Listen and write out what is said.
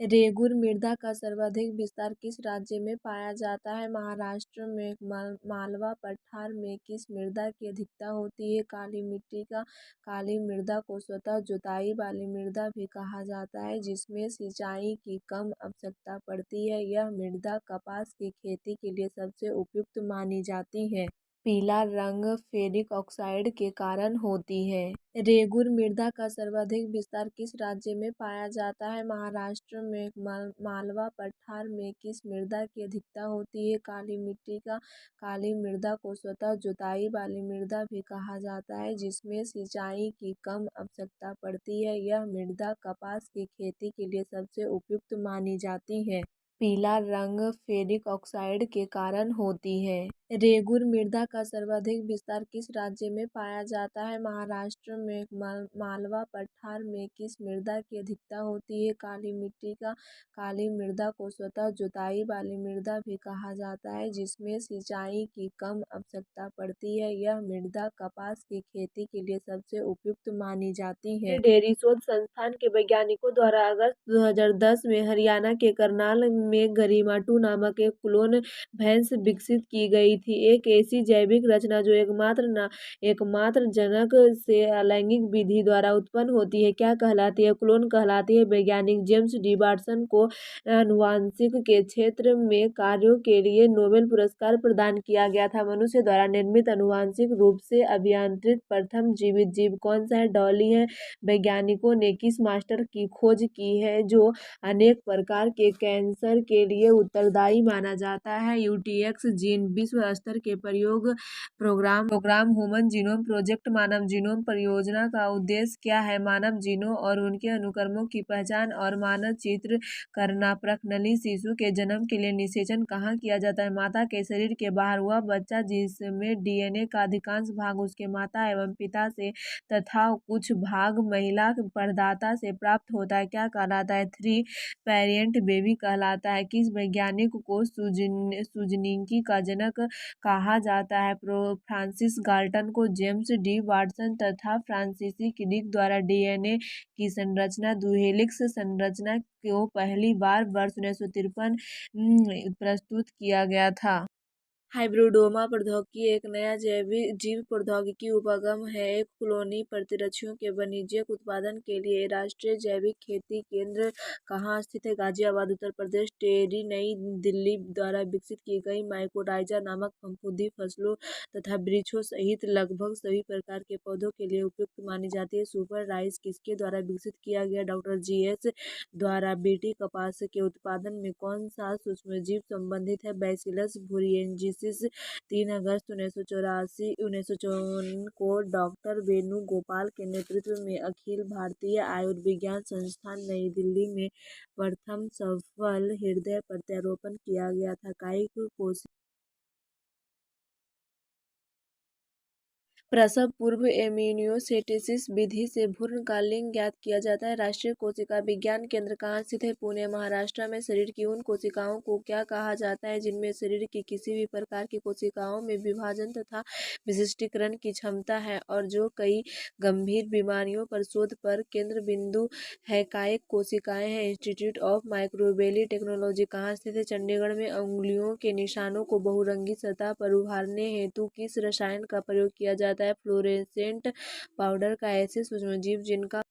रेगुर मृदा का सर्वाधिक विस्तार किस राज्य में पाया जाता है? महाराष्ट्र में। मालवा पठार में किस मृदा की अधिकता होती है? काली मिट्टी का। काली मृदा को स्वतः जुताई वाली मृदा भी कहा जाता है, जिसमें सिंचाई की कम आवश्यकता पड़ती है। यह मृदा कपास की खेती के लिए सबसे उपयुक्त मानी जाती है। पीला रंग फेरिक ऑक्साइड के कारण होती है। रेगुर मृदा का सर्वाधिक विस्तार किस राज्य में पाया जाता है? महाराष्ट्र में। मालवा पठार में किस मृदा की अधिकता होती है? काली मिट्टी का। काली मृदा को स्वतः जुताई वाली मृदा भी कहा जाता है, जिसमें सिंचाई की कम आवश्यकता पड़ती है। यह मृदा कपास की खेती के लिए सबसे उपयुक्त मानी जाती है। पीला रंग फेरिक ऑक्साइड के कारण होती है। रेगुर मृदा का सर्वाधिक विस्तार किस राज्य में पाया जाता है? महाराष्ट्र में। मालवा पठार में किस मृदा की अधिकता होती है? काली मिट्टी का। काली मृदा को स्वतः जुताई वाली मृदा भी कहा जाता है, जिसमें सिंचाई की कम आवश्यकता पड़ती है। यह मृदा कपास की खेती के लिए सबसे उपयुक्त मानी जाती है। डेयरी शोध संस्थान के वैज्ञानिकों द्वारा अगस्त 2010 में हरियाणा के करनाल में गरिमा 2 नामक एक क्लोन भैंस विकसित की गई थी। एक ऐसी जैविक रचना जो एकमात्र जनक से अलैंगिक विधि द्वारा उत्पन्न होती है, क्या कहलाती है? क्लोन कहलाती है। वैज्ञानिक जेम्स डी वाटसन को आनुवांशिक के क्षेत्र में कार्यों के लिए नोबेल पुरस्कार प्रदान किया गया था। मनुष्य द्वारा निर्मित आनुवांशिक रूप से अभियांत्रित प्रथम जीवित जीव कौन सा है? डॉली है। वैज्ञानिकों ने किस मास्टर की खोज की है जो अनेक प्रकार के कैंसर के लिए उत्तरदायी माना जाता है? यूटीएक्स जीन। विश्व स्तर के प्रयोग प्रोग्राम ह्यूमन जीनोम प्रोजेक्ट। मानव जीनोम परियोजना का उद्देश्य क्या है? मानव जीनों और उनके अनुक्रमों की पहचान और मानचित्र करना। प्रश्नली शिशु के जन्म के लिए निषेचन कहाँ किया जाता है? माता के शरीर के बाहर। वह बच्चा जिसमें डीएनए का अधिकांश भाग उसके माता एवं पिता से तथा कुछ भाग महिला प्रदाता से प्राप्त होता है, क्या कहलाता है? 3 पैरेंट बेबी कहलाता है। किस वैज्ञानिक को सूजनिकी का जनक कहा जाता है? फ्रांसिस गाल्टन को। जेम्स डी वाटसन तथा फ्रांसीसी क्रिक द्वारा डीएनए की संरचना द्विहेलिक्स संरचना को पहली बार वर्ष 1953 प्रस्तुत किया गया था। हाइब्रिडोमा प्रौद्योगिकी एक नया जैविक जीव प्रौद्योगिकी उपगम है। एक कॉलोनी प्रतिरक्षियों के वाणिज्यिक उत्पादन के लिए राष्ट्रीय जैविक खेती केंद्र कहाँ स्थित है? गाजियाबाद, उत्तर प्रदेश। टेरी नई दिल्ली द्वारा विकसित की गई माइकोडाइजा नामक फफूंदी फसलों तथा वृक्षों सहित लगभग सभी प्रकार के पौधों के लिए उपयुक्त मानी जाती है। सुपर राइस किसके द्वारा विकसित किया गया? डॉक्टर जीएस द्वारा। बीटी कपास के उत्पादन में कौन सा सूक्ष्मजीव संबंधित है? बैसिलस बुरिएंसिस। 3 अगस्त 1954 को डॉक्टर वेणुगोपाल के नेतृत्व में अखिल भारतीय आयुर्विज्ञान संस्थान नई दिल्ली में प्रथम सफल हृदय प्रत्यारोपण किया गया था। कायिक कोशिका प्रसव पूर्व एम्नियोसेटेसिस विधि से भ्रूण का लिंग ज्ञात किया जाता है। राष्ट्रीय कोशिका विज्ञान केंद्र कहाँ स्थित है? पुणे, महाराष्ट्र में। शरीर की उन कोशिकाओं को क्या कहा जाता है जिनमें शरीर की किसी भी प्रकार की कोशिकाओं में विभाजन तथा विशिष्टीकरण की क्षमता है और जो कई गंभीर बीमारियों पर शोध पर केंद्र बिंदु है? कायिक कोशिकाएं हैं। इंस्टीट्यूट ऑफ माइक्रोबियली टेक्नोलॉजी कहाँ स्थित है? चंडीगढ़ में। अंगुलियों के निशानों को बहुरंगी सतह पर उभारने हेतु किस रसायन का प्रयोग किया जाता है? फ्लोरेसेंट पाउडर का। ऐसे सूक्ष्मजीव जिनका